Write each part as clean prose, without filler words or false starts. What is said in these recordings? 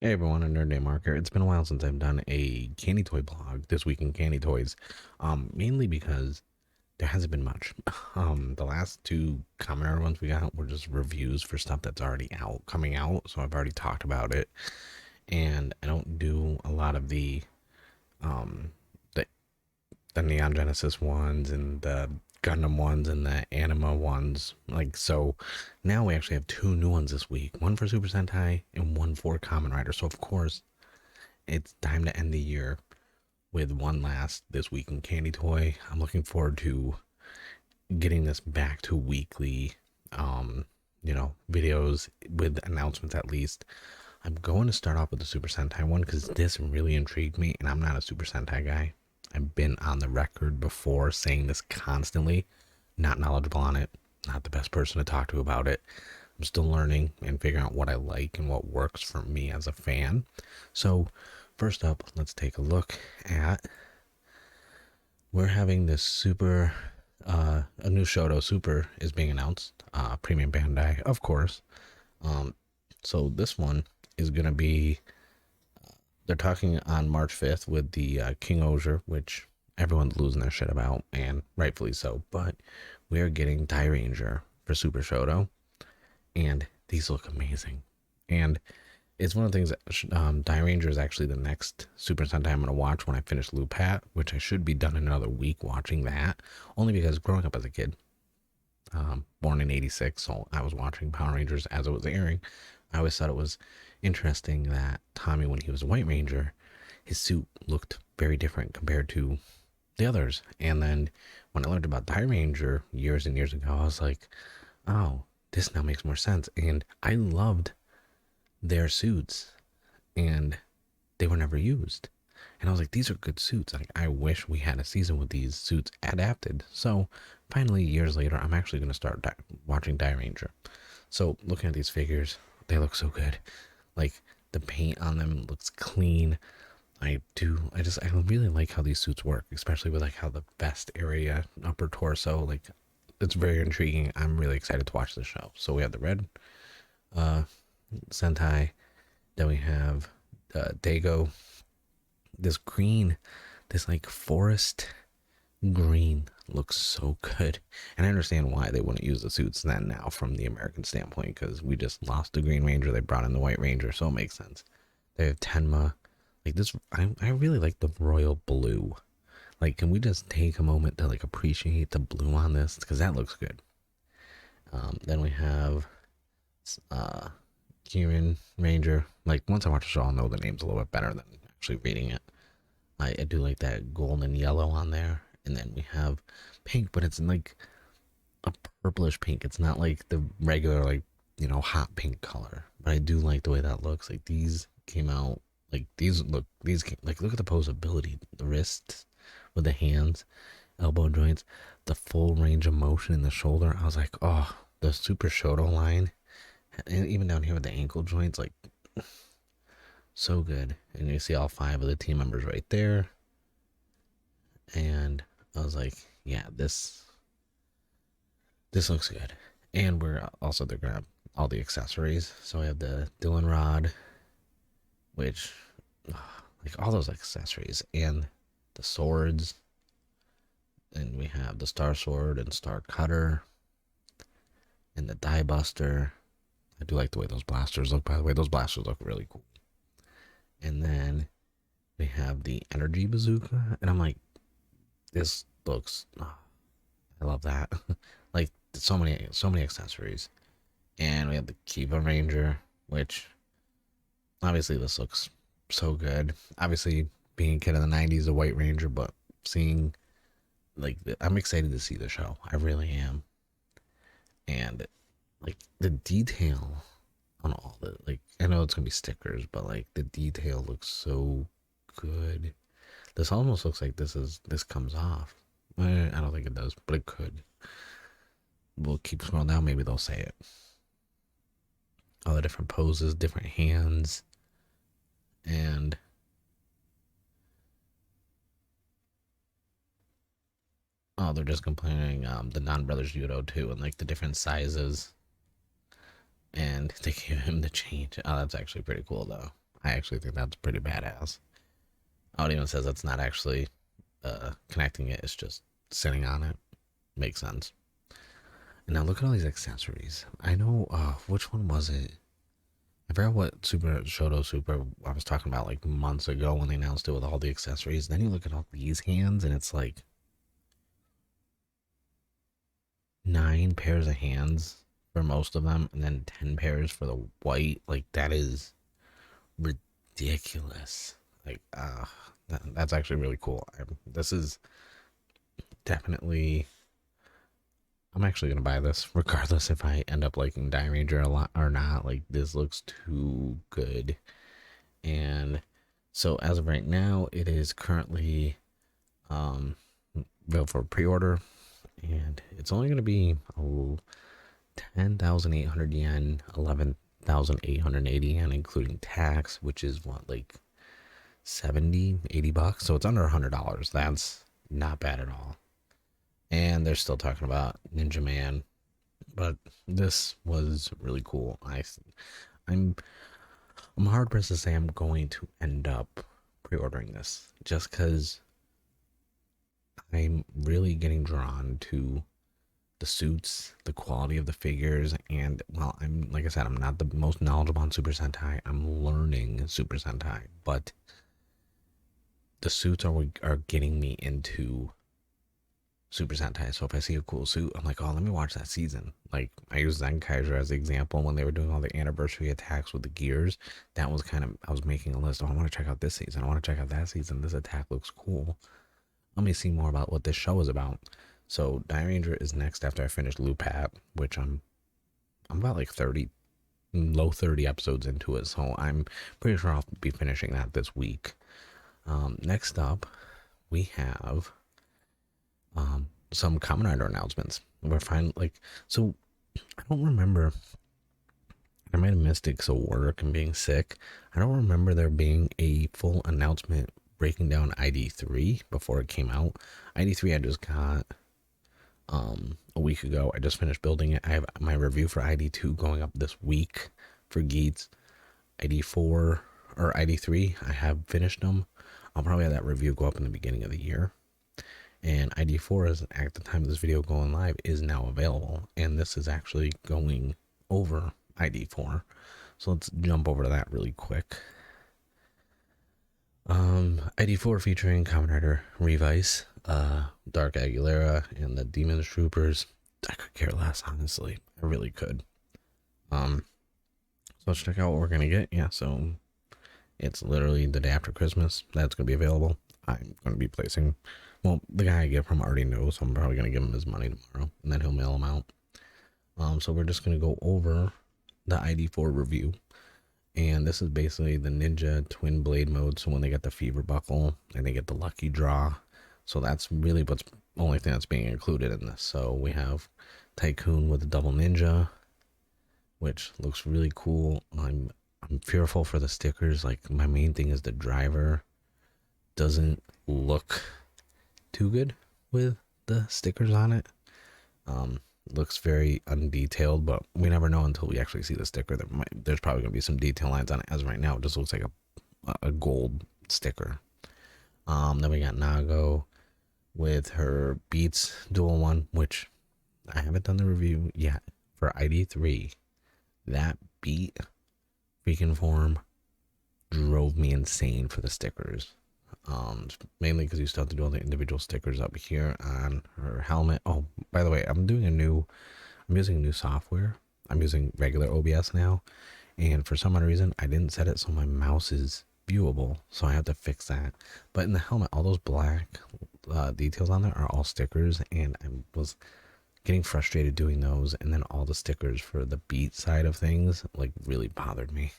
Hey everyone, a Nerd Day Marker. It's been a while since I've done a candy toy blog this week in candy toys. Mainly because there hasn't been much. The last two Kamen ones we got were just reviews for stuff that's already coming out. So I've already talked about it, and I don't do a lot of um the the Neon Genesis ones and the Gundam ones and the Anima ones. Like, so now we actually have two new ones this week, one for Super Sentai and one for Kamen Rider. So of course it's time to end the year with one last this week in candy toy. I'm looking forward to getting this back to weekly videos with announcements at least. I'm going to start off with the Super Sentai one because this really intrigued me, and I'm not a Super Sentai guy. I've been on the record before saying this constantly, not knowledgeable on it, not the best person to talk to about it. I'm still learning and figuring out what I like and what works for me as a fan. So, first up, let's take a look at. We're having this a new SoDo Super is being announced. Premium Bandai, of course. Um, so this one is gonna be. They're talking on March 5th with the King Osier, which everyone's losing their shit about, and rightfully so. But we're getting Die Ranger for Super SoDo, and these look amazing. And it's one of the things that Die Ranger is actually the next Super Sentai I'm going to watch when I finish Loopat, which I should be done in another week watching that. Only because growing up as a kid, born in '86, so I was watching Power Rangers as it was airing. I always thought it was interesting that Tommy, when he was a White Ranger, his suit looked very different compared to the others. And then when I learned about Die Ranger years and years ago, I was like, oh, this now makes more sense. And I loved their suits, and they were never used. And I was like, these are good suits. Like, I wish we had a season with these suits adapted. So finally, years later, I'm actually going to start watching Die Ranger. So looking at these figures, they look so good. Like, the paint on them looks clean. I really like how these suits work, especially with like how the vest area, upper torso, like, it's very intriguing. I'm really excited to watch the show. So we have the red uh Sentai. Then we have Dago. This green, this like forest green looks so good. And I understand why they wouldn't use the suits then now from the American standpoint, because we just lost the Green Ranger. They brought in the White Ranger, so it makes sense. They have Tenma. Like this, I really like the royal blue. Like, can we just take a moment to like appreciate the blue on this? Because that looks good. Then we have uh, Kieran Ranger. Like, once I watch the show, I'll know the names a little bit better than actually reading it. I do like that golden yellow on there. And then we have pink, but it's like a purplish pink. It's not like the regular, like, hot pink color. But I do like the way that looks. Like, these came out, like, look at the posability, the wrists with the hands, elbow joints, the full range of motion in the shoulder. I was like, oh, the Super SoDo line. And even down here with the ankle joints, like, so good. And you see all five of the team members right there. And I was like, yeah, this looks good. And they're gonna have all the accessories. So we have the Dylan Rod, which like all those accessories, and the swords. And we have the Star Sword and Star Cutter and the Die Buster. I do like the way those blasters look, by the way. Those blasters look really cool. And then we have the Energy Bazooka. And I'm like, this looks, I love that. Like, so many accessories. And we have the Kiva Ranger, which obviously this looks so good. Obviously, being a kid in the 90s, a White Ranger, but seeing, like, I'm excited to see the show. I really am. And, like, the detail on all the, like, I know it's gonna be stickers, but, like, the detail looks so good. This almost looks like this comes off. I don't think it does, but it could. We'll keep scrolling down. Maybe they'll say it. All the different poses, different hands, and oh, they're just complaining the non brothers judo too, and like the different sizes, and they give him the change. Oh, that's actually pretty cool though. I actually think that's pretty badass. Oh, it even says it's not actually connecting it, it's just sitting on it. Makes sense. And now look at all these accessories. I know, which one was it? I forgot what Super SoDo Super I was talking about like months ago when they announced it with all the accessories. Then you look at all these hands and it's like 9 pairs of hands for most of them, and then 10 pairs for the white. Like that is ridiculous. Like, that's actually really cool. This is definitely. I'm actually gonna buy this regardless if I end up liking Die Ranger a lot or not. Like this looks too good, and so as of right now, it is currently available for pre-order, and it's only gonna be 10,800 yen, 11,880 yen, including tax, which is what, like 70, $80. So it's under $100. That's not bad at all. And they're still talking about Ninja Man, but this was really cool. I'm I'm hard pressed to say I'm going to end up pre-ordering this just because I'm really getting drawn to the suits, the quality of the figures, and well, I'm like I said, I'm not the most knowledgeable on Super Sentai. I'm learning Super Sentai, but the suits are getting me into Super Sentai. So if I see a cool suit, I'm like, oh, let me watch that season. Like I use Zenkaiser as an example when they were doing all the anniversary attacks with the gears. That was kind of I was making a list. Oh, I want to check out this season. I want to check out that season. This attack looks cool. Let me see more about what this show is about. So Die Ranger is next after I finish Lupat, which I'm about like 30, low 30 episodes into it. So I'm pretty sure I'll be finishing that this week. Next up, we have some Kamen Rider announcements. We're fine. Like, so I don't remember. I might have missed it because of work and being sick. I don't remember there being a full announcement breaking down ID3 before it came out. ID3 I just got a week ago. I just finished building it. I have my review for ID2 going up this week for Geets. ID4 or ID3, I have finished them. I'll probably have that review go up in the beginning of the year. And ID4 is at the time of this video going live is now available, and this is actually going over ID4. So let's jump over to that really quick. ID4 featuring Kamen Rider Revice, Dark Aguilera, and the Demons Troopers. I could care less, honestly. I really could. So let's check out what we're gonna get. Yeah, so it's literally the day after Christmas. That's gonna be available. I'm gonna be placing. Well, the guy I get from already knows, so I'm probably gonna give him his money tomorrow, and then he'll mail them out. So we're just gonna go over the ID4 review. And this is basically the Ninja Twin Blade mode. So when they get the Fever Buckle and they get the Lucky Draw. So that's really what's the only thing that's being included in this. So we have Tycoon with the Double Ninja, which looks really cool. I'm fearful for the stickers. Like my main thing is the driver doesn't look too good with the stickers on it. Looks very undetailed, but we never know until we actually see the sticker. There's probably gonna be some detail lines on it. As of right now, it just looks like a gold sticker. Then we got Nago with her Beats Dual One, which I haven't done the review yet for ID3. That beat freaking form drove me insane for the stickers. Mainly because you still have to do all the individual stickers up here on her helmet. Oh, by the way, I'm using new software. I'm using regular OBS now, and for some odd reason, I didn't set it so my mouse is viewable, so I have to fix that. But in the helmet, all those black details on there are all stickers, and I was getting frustrated doing those, and then all the stickers for the beat side of things like really bothered me.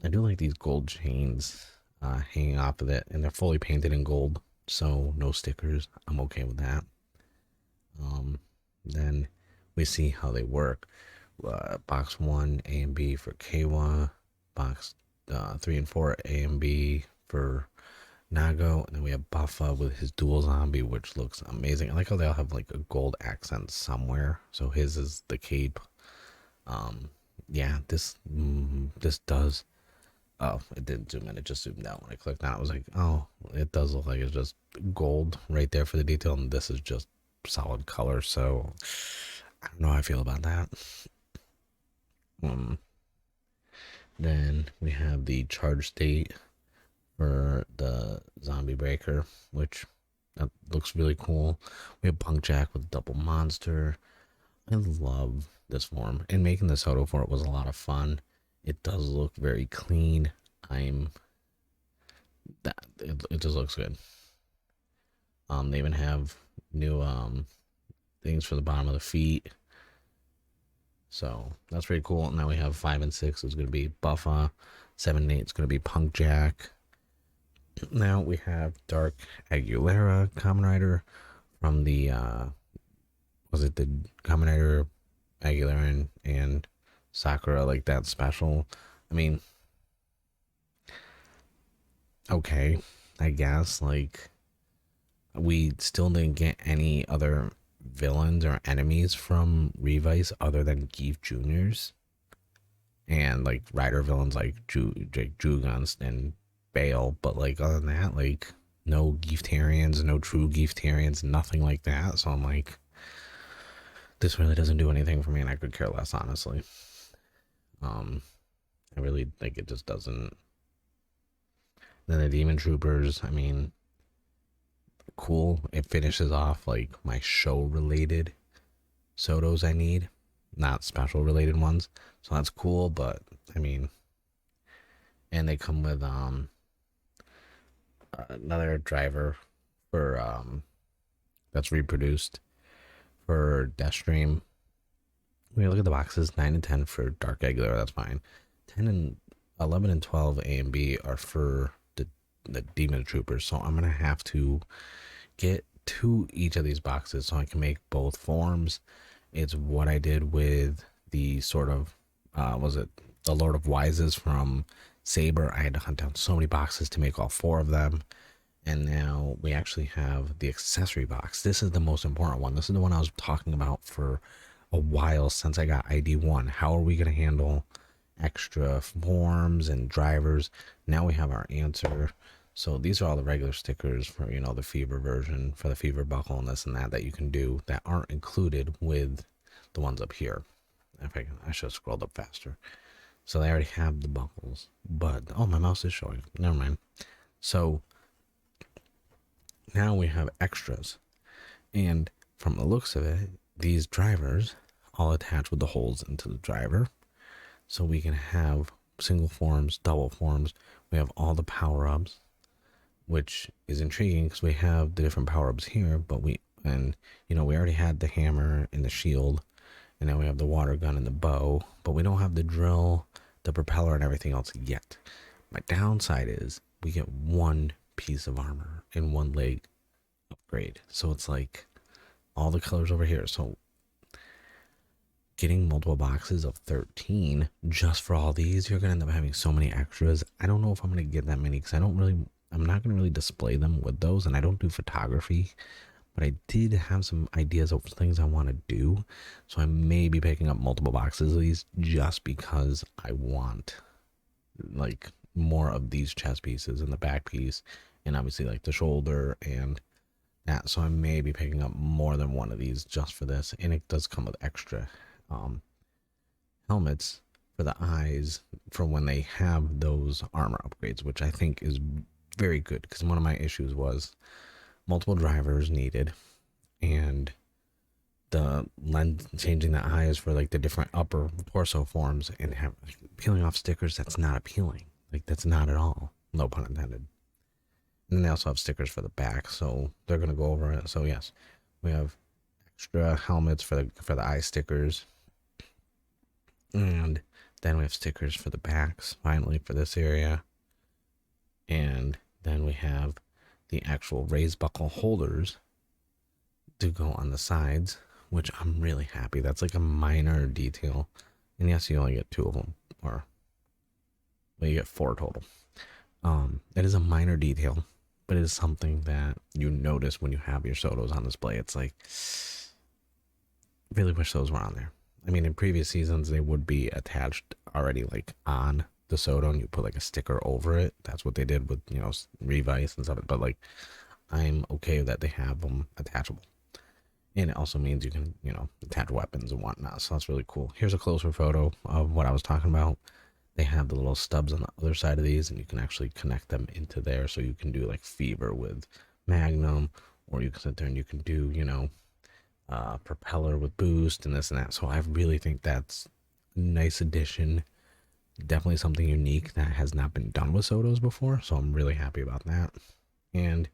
I do like these gold chains hanging off of it, and they're fully painted in gold, so no stickers. I'm okay with that. Then we see how they work. Box 1 A and B for Kawa, box 3 and 4 A and B for Nago, and then we have Buffa with his dual zombie, which looks amazing. I like how they all have like a gold accent somewhere. So his is the cape. Yeah, this does Oh, it didn't zoom in. It just zoomed out when I clicked on it. I was like, oh, it does look like it's just gold right there for the detail, and this is just solid color. So I don't know how I feel about that. Um, then we have the charge state for the zombie breaker, which that looks really cool. We have Punk Jack with double monster. I love this form, and making the SoDo for it was a lot of fun. It does look very clean. I'm that it just looks good. They even have new things for the bottom of the feet, so that's pretty cool. Now we have 5 and 6 is going to be Buffa, 7 and 8 is going to be Punk Jack. Now we have Dark Aguilera Kamen Rider from the was it the Kamen Rider Aguilera and Sakura, like that special. I mean, okay, I guess like we still didn't get any other villains or enemies from Revice other than Geef Juniors and like Rider villains like Jugunst and Bale, but like other than that, like no Geeftarians, no true Geeftarians, nothing like that. So I'm like, this really doesn't do anything for me, and I could care less, honestly. I really think it just doesn't. Then the Demon Troopers, I mean, cool. It finishes off like my show related SoDos I need, not special related ones. So that's cool, but I mean, and they come with another driver for that's reproduced for Deathstream. We look at the boxes, 9 and 10 for Dark Aguilera, that's fine. 10 and 11 and 12 A and B are for the Demon Troopers, so I'm gonna have to get to each of these boxes so I can make both forms. It's what I did with the sort of was it the Lord of Wises from Saber. I had to hunt down so many boxes to make all 4 of them, and now we actually have the accessory box. This is the most important one. This is the one I was talking about for a while since I got ID1. How are we going to handle extra forms and drivers? Now we have our answer. So these are all the regular stickers for, you know, the Fever version, for the Fever buckle and this and that you can do that aren't included with the ones up here. I should have scrolled up faster. So they already have the buckles, but oh, my mouse is showing. Never mind. So now we have extras, and from the looks of it, these drivers all attach with the holes into the driver, so we can have single forms, double forms. We have all the power-ups, which is intriguing because we have the different power-ups here, but we already had the hammer and the shield, and now we have the water gun and the bow, but we don't have the drill, the propeller, and everything else yet. My downside is we get 1 piece of armor and 1 leg upgrade, so it's like all the colors over here. So getting multiple boxes of 13 just for all these, you're gonna end up having so many extras. I don't know if I'm gonna get that many because I'm not gonna really display them with those, and I don't do photography, but I did have some ideas of things I want to do, so I may be picking up multiple boxes of these just because I want like more of these chest pieces and the back piece, and obviously like the shoulder and that. So I may be picking up more than one of these just for this, and it does come with extra helmets for the eyes for when they have those armor upgrades, which I think is very good, because one of my issues was multiple drivers needed, and the lens changing the eyes for like the different upper torso forms, and have peeling off stickers. That's not appealing. Like, that's not at all, no pun intended. And they also have stickers for the back, so they're gonna go over it. So yes, we have extra helmets for the eye stickers, and then we have stickers for the backs finally for this area, and then we have the actual raised buckle holders to go on the sides, which I'm really happy. That's like a minor detail, and yes, you only get 2 of them, or well, you get 4 total. It is a minor detail, but it is something that you notice when you have your SoDos on display. It's like, really wish those were on there. I mean, in previous seasons, they would be attached already, like on the SoDo and you put like a sticker over it. That's what they did with, you know, Revice and stuff. But like, I'm okay that they have them attachable. And it also means you can, you know, attach weapons and whatnot. So that's really cool. Here's a closer photo of what I was talking about. They have the little stubs on the other side of these, and you can actually connect them into there. So you can do like Fever with Magnum, or you can sit there and you can do, you know, Propeller with Boost and this and that. So I really think that's a nice addition. Definitely something unique that has not been done with SoDos before. So I'm really happy about that. And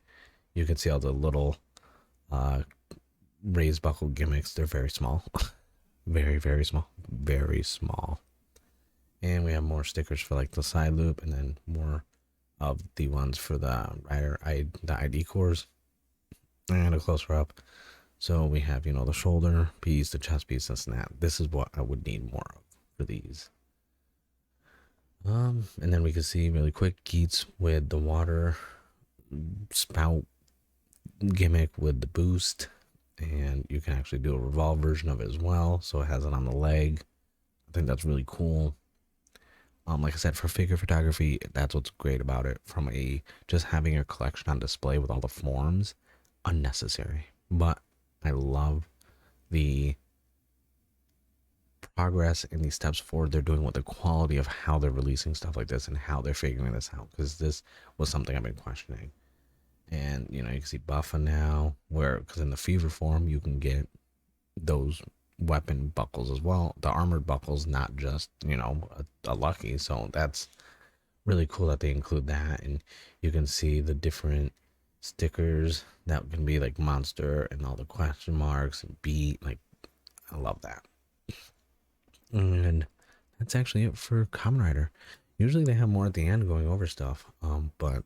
you can see all the little raised buckle gimmicks. They're very small. Very, very small. Very small. And we have more stickers for like the side loop, and then more of the ones for the the ID cores. And a closer up. So we have, you know, the shoulder piece, the chest piece, and that. This is what I would need more of for these. And then we can see really quick Geets with the water spout gimmick with the boost, and you can actually do a revolve version of it as well. So it has it on the leg. I think that's really cool. Like I said, for figure photography, that's what's great about it. From a just having your collection on display with all the forms, unnecessary. But I love the progress and these steps forward they're doing with the quality of how they're releasing stuff like this and how they're figuring this out. Because this was something I've been questioning. And you know, you can see Buffa now, where because in the Fever form you can get those weapon buckles as well, the armored buckles, not just, you know, a lucky. So that's really cool that they include that. And you can see the different stickers that can be like monster and all the question marks and beat. Like, I love that. And that's actually it for Kamen Rider. Usually they have more at the end going over stuff, but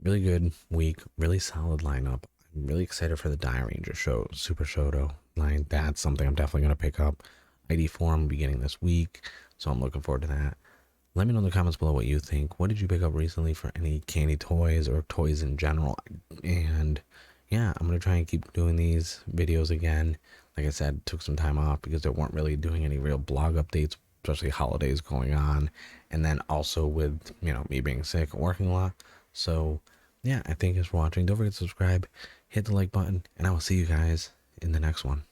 really good week, really solid lineup. I'm really excited for the Die Ranger show, Super SoDo line. That's something I'm definitely going to pick up. ID form beginning this week, so I'm looking forward to that. Let me know in the comments below what you think. What did you pick up recently for any candy toys or toys in general? And yeah, I'm going to try and keep doing these videos again. Like I said, took some time off because they weren't really doing any real blog updates, especially holidays going on. And then also with, you know, me being sick, working a lot. So yeah, I thank you for watching. Don't forget to subscribe, hit the like button, and I will see you guys in the next one.